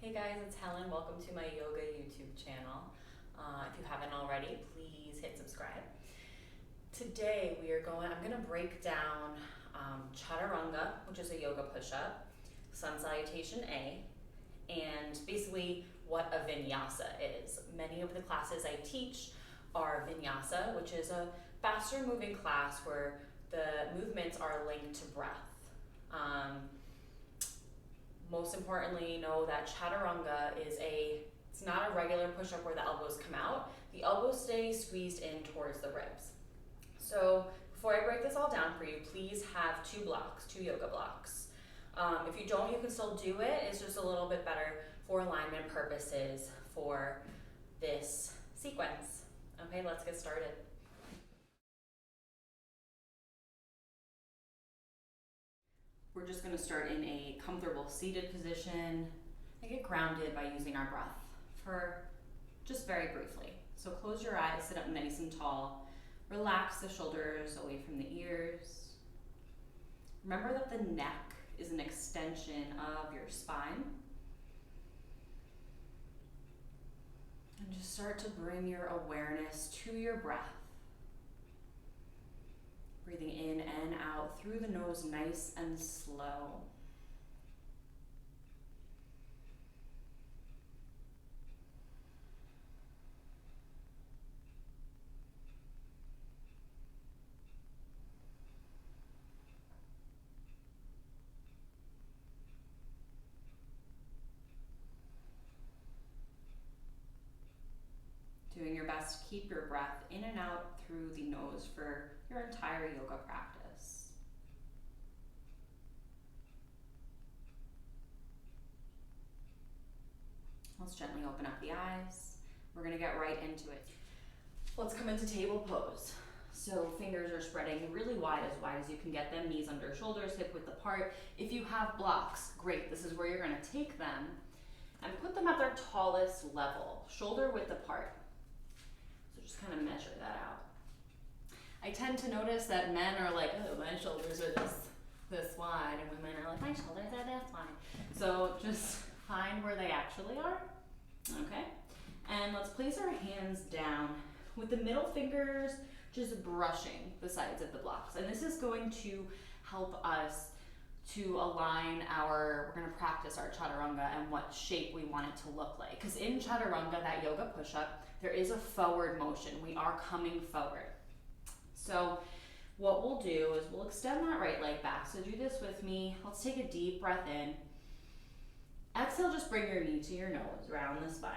Hey guys, it's Helen. Welcome to my yoga YouTube channel. If you haven't already, please hit subscribe. Today I'm going to break down Chaturanga, which is a yoga push-up, Sun Salutation A, and basically what a vinyasa is. Many of the classes I teach are vinyasa, which is a faster moving class where the movements are linked to breath. Most importantly, know that Chaturanga it's not a regular push-up where the elbows come out. The elbows stay squeezed in towards the ribs. So before I break this all down for you, please have two yoga blocks. If you don't, you can still do it. It's just a little bit better for alignment purposes for this sequence. Okay, let's get started. We're just going to start in a comfortable seated position and get grounded by using our breath for just very briefly. So close your eyes, sit up nice and tall, relax the shoulders away from the ears. Remember that the neck is an extension of your spine. And just start to bring your awareness to your breath. Breathing in and out through the nose, nice and slow. Doing your best to keep your breath in and out through the nose for your entire yoga practice. Let's gently open up the eyes. We're going to get right into it. Let's come into table pose. So fingers are spreading really wide as you can get them, knees under shoulders, hip width apart. If you have blocks, great. This is where you're going to take them and put them at their tallest level, shoulder width apart. So just kind of measure that out. I tend to notice that men are like, oh, my shoulders are this wide, and women are like, my shoulders are this wide. So just find where they actually are, okay? And let's place our hands down with the middle fingers just brushing the sides of the blocks. And this is going to help us to align we're gonna practice our Chaturanga and what shape we want it to look like. Because in Chaturanga, that yoga push-up, there is a forward motion. We are coming forward. So what we'll do is we'll extend that right leg back. So do this with me. Let's take a deep breath in. Exhale, just bring your knee to your nose, round the spine.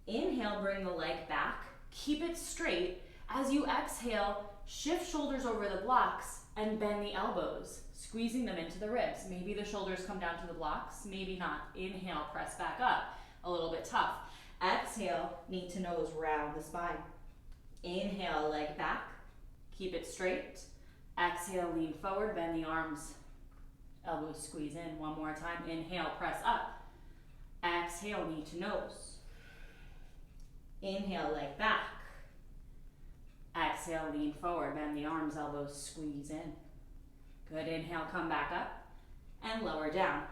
Inhale, bring the leg back. Keep it straight. As you exhale, shift shoulders over the blocks and bend the elbows, squeezing them into the ribs. Maybe the shoulders come down to the blocks, maybe not. Inhale, press back up. A little bit tough. Exhale, knee to nose, round the spine. Inhale, leg back, keep it straight. Exhale, lean forward, bend the arms, elbows squeeze in. One more time. Inhale, press up. Exhale, knee to nose. Inhale, leg back. Exhale, lean forward, bend the arms, elbows squeeze in. Good. Inhale, come back up and lower down.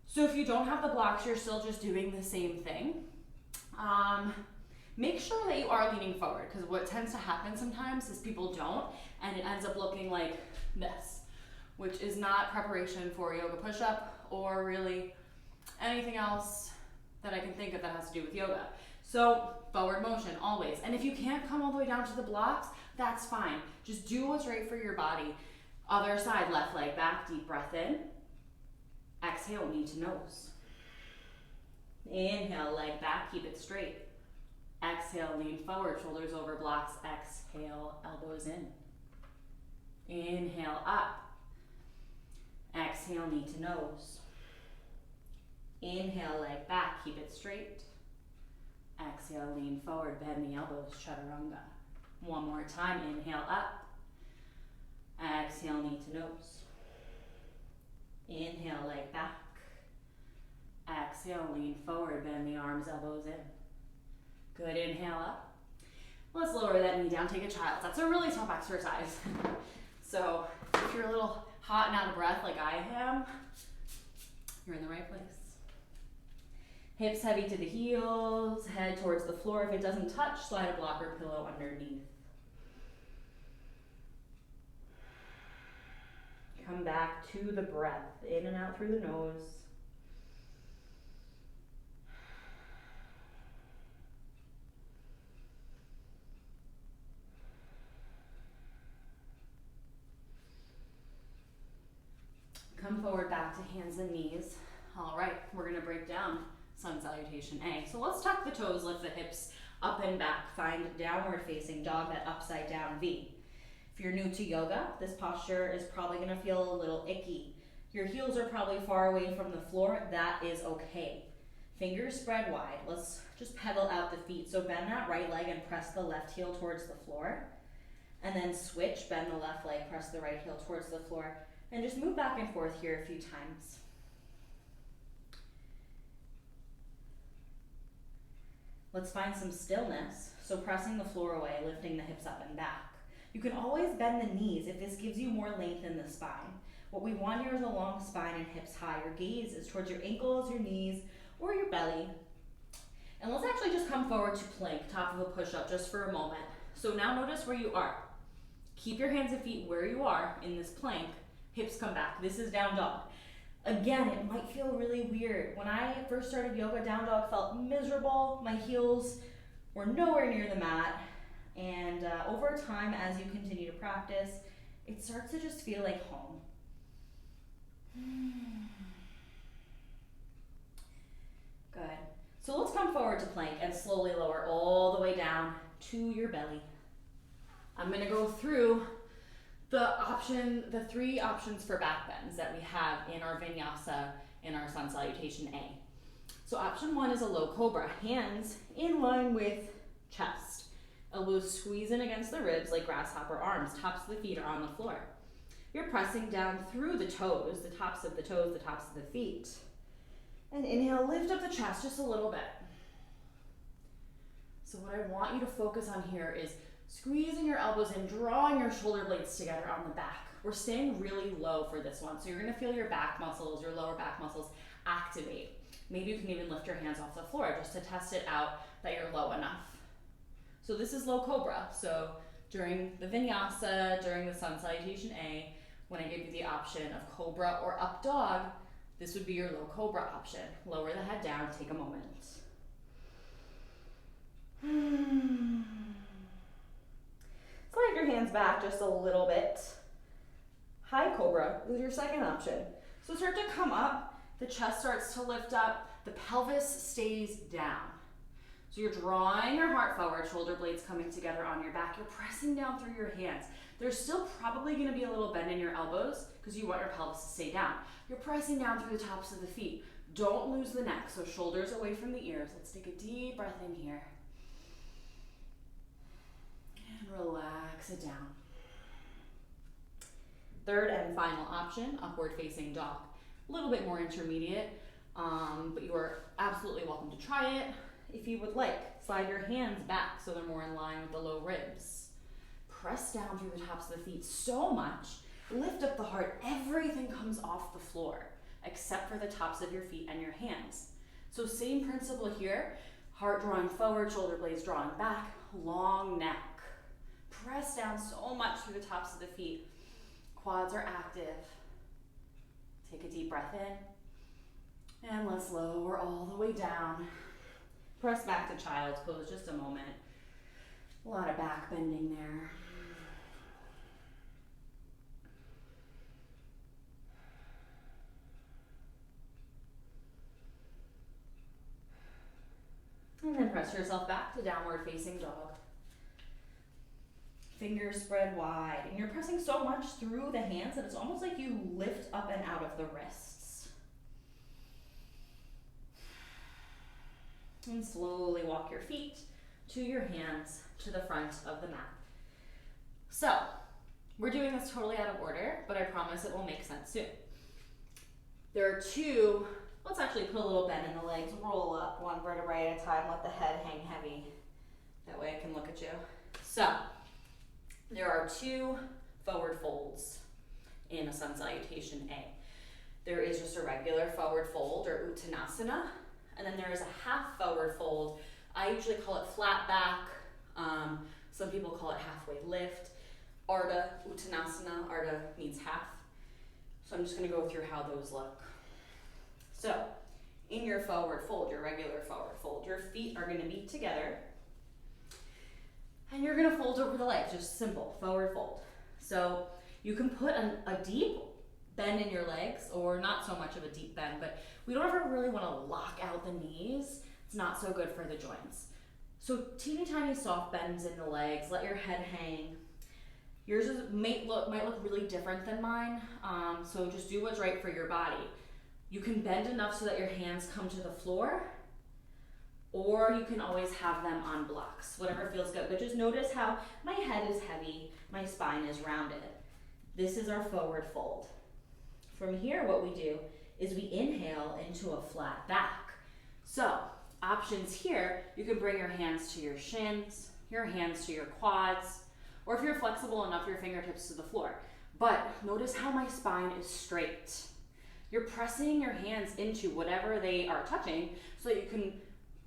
So if you don't have the blocks, you're still just doing the same thing. Make sure that you are leaning forward, because what tends to happen sometimes is people don't, and it ends up looking like this, which is not preparation for a yoga push-up or really anything else that I can think of that has to do with yoga. So forward motion always. And if you can't come all the way down to the blocks, that's fine. Just do what's right for your body. Other side, left leg back, deep breath in. Exhale, knee to nose. Inhale, leg back, keep it straight. Exhale, lean forward, shoulders over blocks. Exhale, elbows in. Inhale, up. Exhale, knee to nose. Inhale, leg back, keep it straight. Exhale, lean forward, bend the elbows, Chaturanga. One more time, inhale, up. Exhale, knee to nose. Inhale, leg back. Exhale, lean forward, bend the arms, elbows in. Good, inhale up. Let's lower that knee down, take a child. That's a really tough exercise. So if you're a little hot and out of breath like I am, You're in the right place. Hips heavy to the heels, head towards the floor. If it doesn't touch, slide a block or pillow underneath. Come back to the breath, in and out through the nose. Come forward back to hands and knees. All right, we're gonna break down Sun Salutation A. So let's tuck the toes, lift the hips up and back. Find downward facing dog, that upside down V. If you're new to yoga, this posture is probably gonna feel a little icky. Your heels are probably far away from the floor. That is okay. Fingers spread wide. Let's just pedal out the feet. So bend that right leg and press the left heel towards the floor. And then switch, bend the left leg, press the right heel towards the floor. And just move back and forth here a few times. Let's find some stillness. So pressing the floor away, lifting the hips up and back. You can always bend the knees if this gives you more length in the spine. What we want here is a long spine and hips high. Your gaze is towards your ankles, your knees, or your belly. And let's actually just come forward to plank, top of a push-up just for a moment. So now notice where you are. Keep your hands and feet where you are in this plank. Hips come back. This is down dog. Again, it might feel really weird. When I first started yoga, down dog felt miserable. My heels were nowhere near the mat. And over time, as you continue to practice, it starts to just feel like home. Good. So let's come forward to plank and slowly lower all the way down to your belly. I'm gonna go through the three options for back bends that we have in our vinyasa in our Sun Salutation A. So option one is a low cobra, hands in line with chest. Elbows squeeze in against the ribs like grasshopper arms. Tops of the feet are on the floor. You're pressing down through the toes, the tops of the toes, the tops of the feet. And inhale, lift up the chest just a little bit. So what I want you to focus on here is squeezing your elbows in, drawing your shoulder blades together on the back. We're staying really low for this one. So you're gonna feel your back muscles, your lower back muscles activate. Maybe you can even lift your hands off the floor just to test it out that you're low enough. So this is low cobra. So during the vinyasa, during the Sun Salutation A, when I give you the option of cobra or up dog, this would be your low cobra option. Lower the head down, take a moment. Slide your hands back just a little bit. High cobra is your second option. So start to come up, the chest starts to lift up, the pelvis stays down. So you're drawing your heart forward, shoulder blades coming together on your back. You're pressing down through your hands. There's still probably gonna be a little bend in your elbows because you want your pelvis to stay down. You're pressing down through the tops of the feet. Don't lose the neck, so shoulders away from the ears. Let's take a deep breath in here. And relax it down. Third and final option, upward facing dog. A little bit more intermediate, but you are absolutely welcome to try it if you would like. Slide your hands back so they're more in line with the low ribs. Press down through the tops of the feet so much. Lift up the heart. Everything comes off the floor except for the tops of your feet and your hands. So same principle here. Heart drawing forward, shoulder blades drawing back, long neck. Press down so much through the tops of the feet. Quads are active. Take a deep breath in. And let's lower all the way down. Press back to child's pose just a moment. A lot of back bending there. And then press yourself back to downward facing dog. Fingers spread wide. And you're pressing so much through the hands that it's almost like you lift up and out of the wrists. And slowly walk your feet to your hands to the front of the mat. So, we're doing this totally out of order, but I promise it will make sense soon. There are two, let's actually put a little bend in the legs, roll up one vertebrae at a time, let the head hang heavy. That way I can look at you. So, there are two forward folds in a Sun Salutation A. there is just a regular forward fold or Uttanasana, and then there is a half forward fold. I usually call it flat back. Some people call it halfway lift. Ardha Uttanasana, Ardha means half. So I'm just gonna go through how those look. So in your forward fold, your regular forward fold, your feet are gonna be together and you're gonna fold over the legs, just simple, forward fold. So you can put a deep bend in your legs or not so much of a deep bend, but we don't ever really wanna lock out the knees. It's not so good for the joints. So teeny tiny soft bends in the legs, let your head hang. Yours might look really different than mine, so just do what's right for your body. You can bend enough so that your hands come to the floor, or you can always have them on blocks, whatever feels good. But just notice how my head is heavy, my spine is rounded. This is our forward fold. From here, what we do is we inhale into a flat back. So options here, you can bring your hands to your shins, your hands to your quads, or if you're flexible enough, your fingertips to the floor. But notice how my spine is straight. You're pressing your hands into whatever they are touching so that you can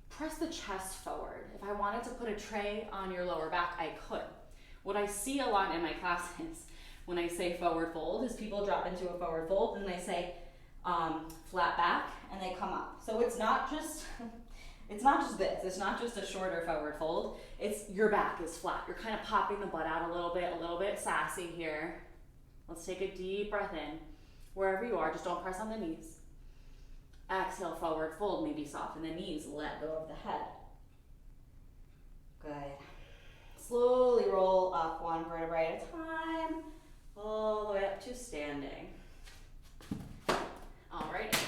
press the chest forward. If I wanted to put a tray on your lower back, I could. What I see a lot in my classes when I say forward fold is people drop into a forward fold and they say flat back and they come up. So it's not just this. It's not just a shorter forward fold. It's your back is flat. You're kind of popping the butt out a little bit sassy here. Let's take a deep breath in. Wherever you are, just don't press on the knees. Exhale, forward fold, maybe soften the knees, let go of the head. Good. Slowly roll up one vertebrae at a time, all the way up to standing. Alrighty. Okay,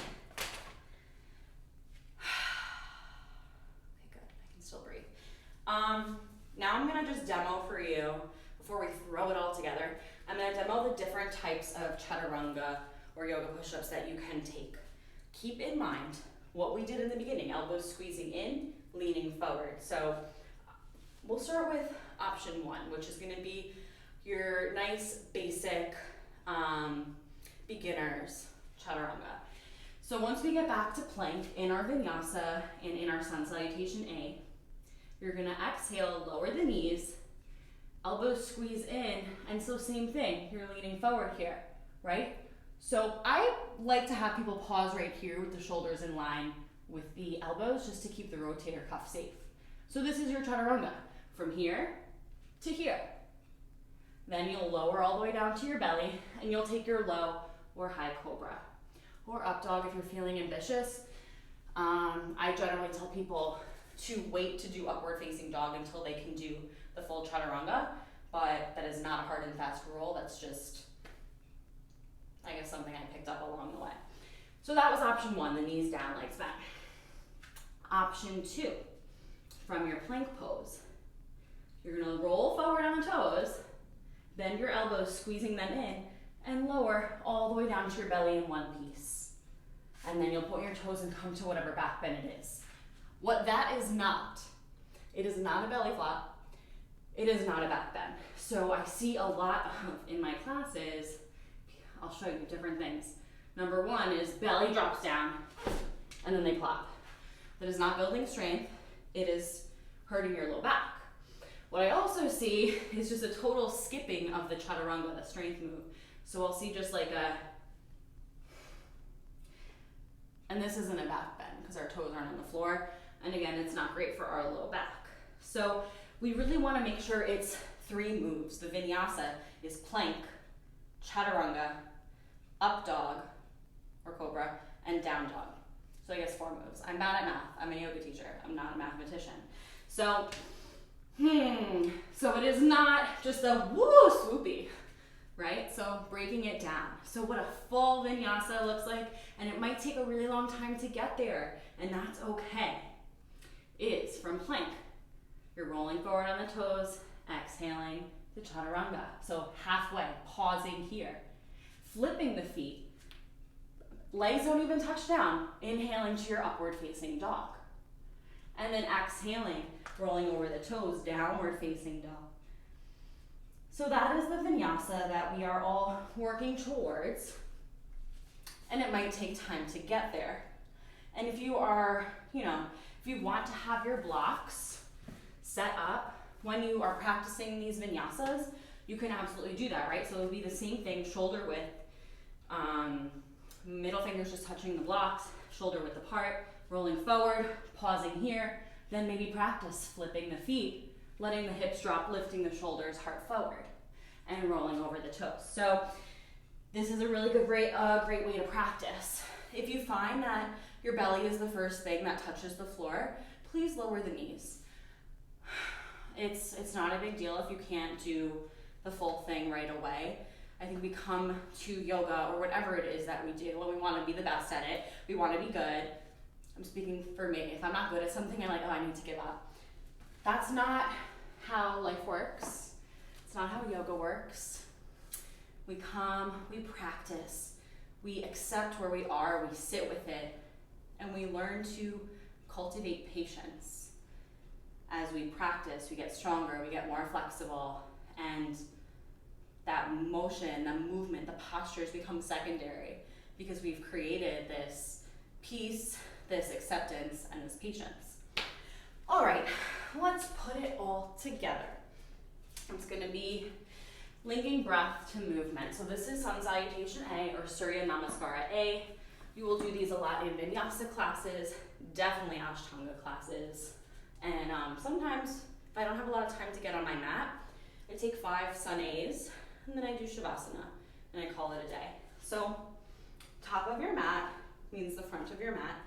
good, I can still breathe. Now I'm gonna just demo for you, before we throw it all together, I'm gonna demo the different types of Chaturanga or yoga push-ups that you can take. Keep in mind what we did in the beginning, elbows squeezing in, leaning forward. So we'll start with option one, which is gonna be your nice basic beginners Chaturanga. So once we get back to plank in our vinyasa and in our Sun Salutation A, you're gonna exhale, lower the knees, elbows squeeze in, and so same thing, you're leaning forward here, right? So I like to have people pause right here with the shoulders in line with the elbows just to keep the rotator cuff safe. So this is your Chaturanga, from here to here. Then you'll lower all the way down to your belly and you'll take your low or high cobra. Or up dog if you're feeling ambitious. I generally tell people to wait to do upward facing dog until they can do the full Chaturanga, but that is not a hard and fast rule. That's just, I guess, something I picked up along the way. So that was option one, the knees down, legs back. Option two, from your plank pose, you're gonna roll forward on the toes, bend your elbows, squeezing them in, and lower all the way down to your belly in one piece. And then you'll point your toes and come to whatever back bend it is. What that is not, it is not a belly flop, it is not a back bend. So I see a lot in my classes, I'll show you different things. Number one is belly drops down and then they plop. That is not building strength, it is hurting your low back. What I also see is just a total skipping of the Chaturanga, the strength move. So I'll see just like a, and this isn't a back bend because our toes aren't on the floor. And again, it's not great for our low back. So we really want to make sure it's three moves. The vinyasa is plank, Chaturanga, up dog or cobra, and down dog. So I guess 4 moves. I'm bad at math. I'm a yoga teacher. I'm not a mathematician. So, so it is not just a woo swoopy, right? So breaking it down. So what a full vinyasa looks like, and it might take a really long time to get there, and that's okay, is from plank. You're rolling forward on the toes, exhaling the Chaturanga. So halfway, pausing here. Flipping the feet. Legs don't even touch down. Inhaling to your upward facing dog. And then exhaling, rolling over the toes, downward facing dog. So that is the vinyasa that we are all working towards. and it might take time to get there. And if you are, if you want to have your blocks set up when you are practicing these vinyasas, you can absolutely do that, right? So it'll be the same thing, shoulder width, middle fingers just touching the blocks, shoulder width apart, rolling forward, pausing here, then maybe practice flipping the feet, letting the hips drop, lifting the shoulders, heart forward, and rolling over the toes. So this is a really great way to practice. If you find that your belly is the first thing that touches the floor, please lower the knees. It's not a big deal if you can't do the full thing right away. I think we come to yoga or whatever it is that we do and we want to be the best at it. We want to be good. I'm speaking for me. If I'm not good at something, I'm like, oh, I need to give up. That's not how life works. It's not how yoga works. We come, we practice, we accept where we are, we sit with it, and we learn to cultivate patience. As we practice, we get stronger, we get more flexible, and that motion, the movement, the postures become secondary because we've created this peace, this acceptance, and this patience. All right, let's put it all together. It's gonna be linking breath to movement. So this is Sun Salutation A or Surya Namaskara A. You will do these a lot in vinyasa classes, definitely Ashtanga classes. And sometimes if I don't have a lot of time to get on my mat, I take 5 Sun A's and then I do Shavasana and I call it a day. So top of your mat means the front of your mat.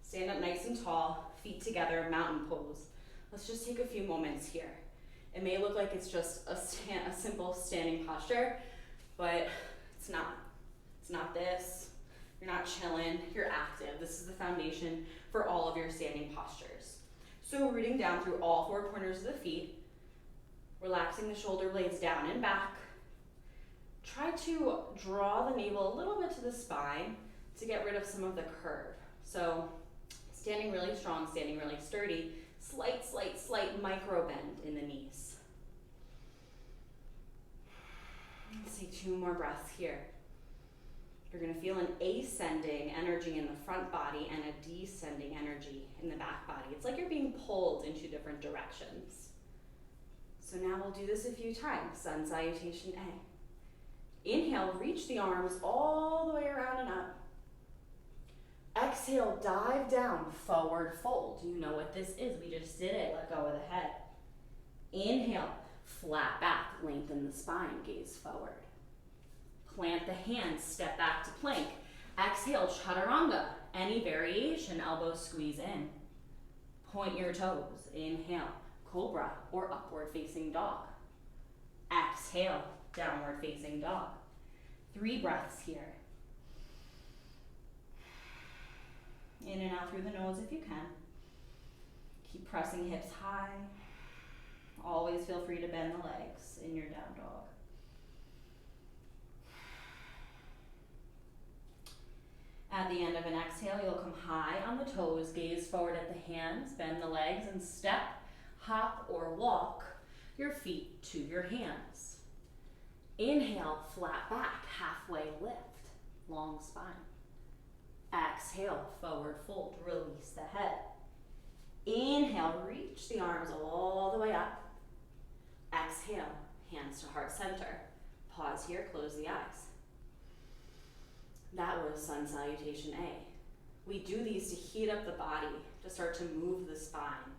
Stand up nice and tall, feet together, mountain pose. Let's just take a few moments here. It may look like it's just a simple standing posture, but it's not. It's not this. You're not chilling, you're active. This is the foundation for all of your standing postures. So rooting down through all 4 corners of the feet, relaxing the shoulder blades down and back. Try to draw the navel a little bit to the spine to get rid of some of the curve. So standing really strong, standing really sturdy, slight micro bend in the knees. Let's see, 2 more breaths here. You're gonna feel an ascending energy in the front body and a descending energy in the back body. It's like you're being pulled in 2 different directions. So now we'll do this a few times. Sun Salutation A. Inhale, reach the arms all the way around and up. Exhale, dive down, forward fold. You know what this is. We just did it. Let go of the head. Inhale, flat back, lengthen the spine, gaze forward. Plant the hands, step back to plank. Exhale, Chaturanga. Any variation, elbows squeeze in. Point your toes. Inhale, Cobra or upward facing dog. Exhale, downward facing dog. 3 breaths here. In and out through the nose if you can. Keep pressing hips high. Always feel free to bend the legs in your down dog. At the end of an exhale, you'll come high on the toes, gaze forward at the hands, bend the legs, and step, hop, or walk your feet to your hands. Inhale, flat back, halfway lift, long spine. Exhale, forward fold, release the head. Inhale, reach the arms all the way up. Exhale, hands to heart center. Pause here, close the eyes. That was Sun Salutation A. We do these to heat up the body, to start to move the spine.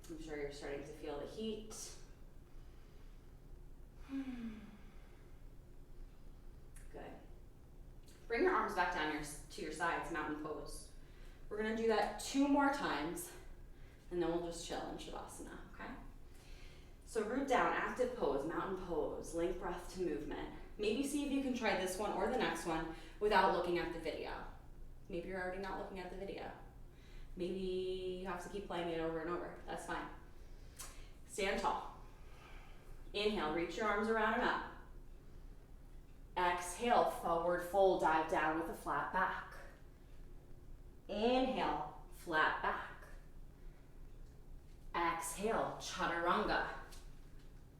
I'm sure you're starting to feel the heat. Good. Bring your arms back down to your sides, mountain pose. We're gonna do that 2 more times, and then we'll just chill in Shavasana, okay? So root down, active pose, mountain pose, link breath to movement. Maybe see if you can try this one or the next one without looking at the video. Maybe you're already not looking at the video. Maybe you have to keep playing it over and over. That's fine. Stand tall. Inhale, reach your arms around and up. Exhale, forward fold, dive down with a flat back. Inhale, flat back. Exhale, Chaturanga,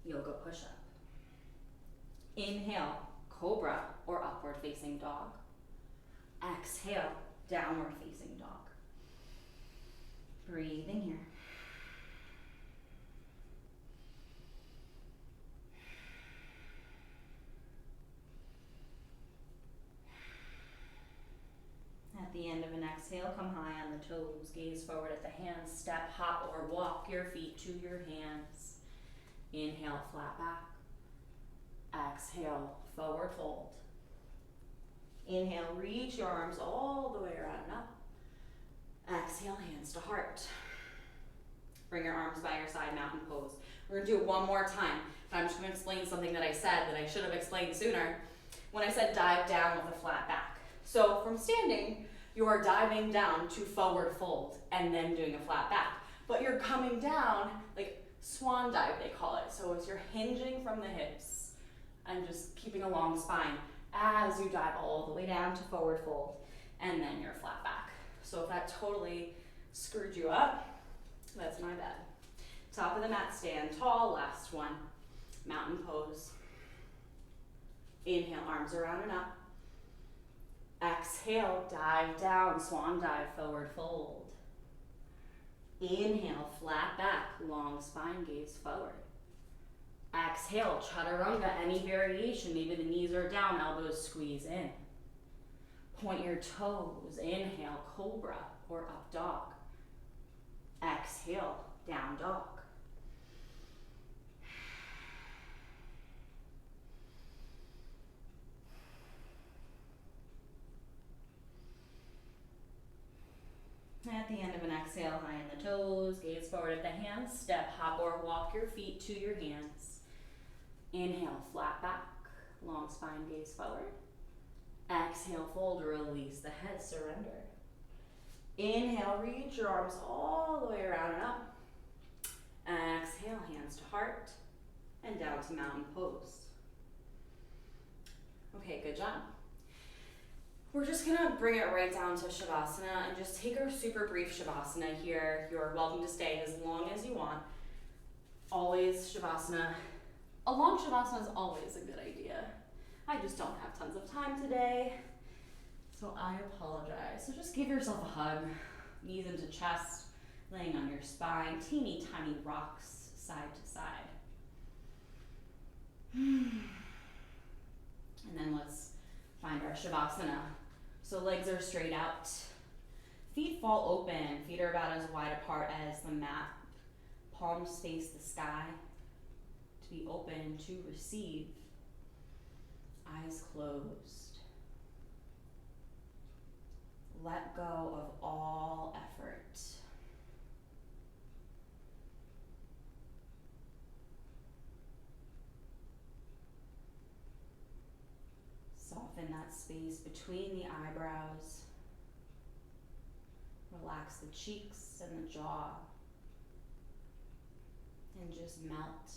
yoga push-up. Inhale, cobra or upward facing dog. Exhale, downward facing dog. Breathing here. At the end of an exhale, come high on the toes, gaze forward at the hands, step, hop, or walk your feet to your hands. Inhale, flat back. Exhale, forward fold. Inhale, reach your arms all the way around and up. Exhale, hands to heart. Bring your arms by your side, mountain pose. We're gonna do it one more time, but I'm just gonna explain something that I said that I should have explained sooner when I said dive down with a flat back. So from standing, you are diving down to forward fold and then doing a flat back. But you're coming down, like swan dive they call it. So as you're hinging from the hips and just keeping a long spine as you dive all the way down to forward fold and then your flat back. So if that totally screwed you up, that's my bad. Top of the mat, stand tall, last one. Mountain pose. Inhale, arms around and up. Exhale, dive down, swan dive, forward fold. Inhale, flat back, long spine, gaze forward. Exhale, chaturanga, any variation. Maybe the knees are down, elbows squeeze in. Point your toes. Inhale, cobra or up dog. Exhale, down dog. At the end of an exhale, high in the toes, gaze forward at the hands, step, hop, or walk your feet to your hands. Inhale, flat back, long spine, gaze forward. Exhale, fold, release the head, surrender. Inhale, reach your arms all the way around and up. Exhale, hands to heart, and down to mountain pose. Okay, good job. We're just gonna bring it right down to Shavasana and just take our super brief Shavasana here. You're welcome to stay as long as you want. Always Shavasana. A long Shavasana is always a good idea. I just don't have tons of time today, so I apologize. So just give yourself a hug, knees into chest, laying on your spine, teeny tiny rocks side to side. And then let's find our Shavasana. So legs are straight out, feet fall open, feet are about as wide apart as the mat, palms face the sky, to be open to receive, eyes closed. Let go of all effort. Soften that space between the eyebrows. Relax the cheeks and the jaw. And just melt.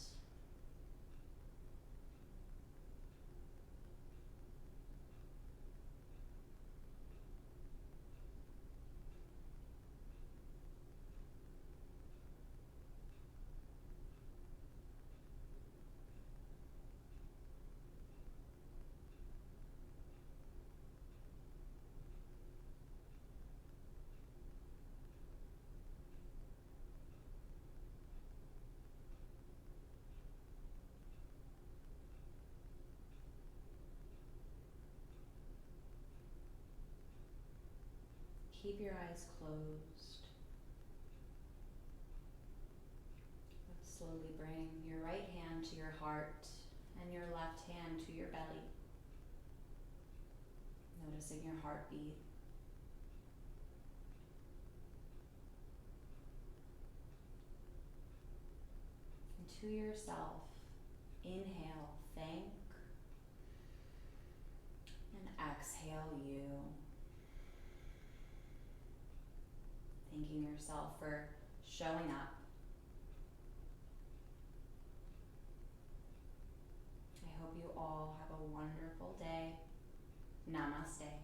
Keep your eyes closed. Let's slowly bring your right hand to your heart and your left hand to your belly. Noticing your heartbeat. And to yourself, inhale, thank, and exhale, you. Thanking yourself for showing up. I hope you all have a wonderful day. Namaste.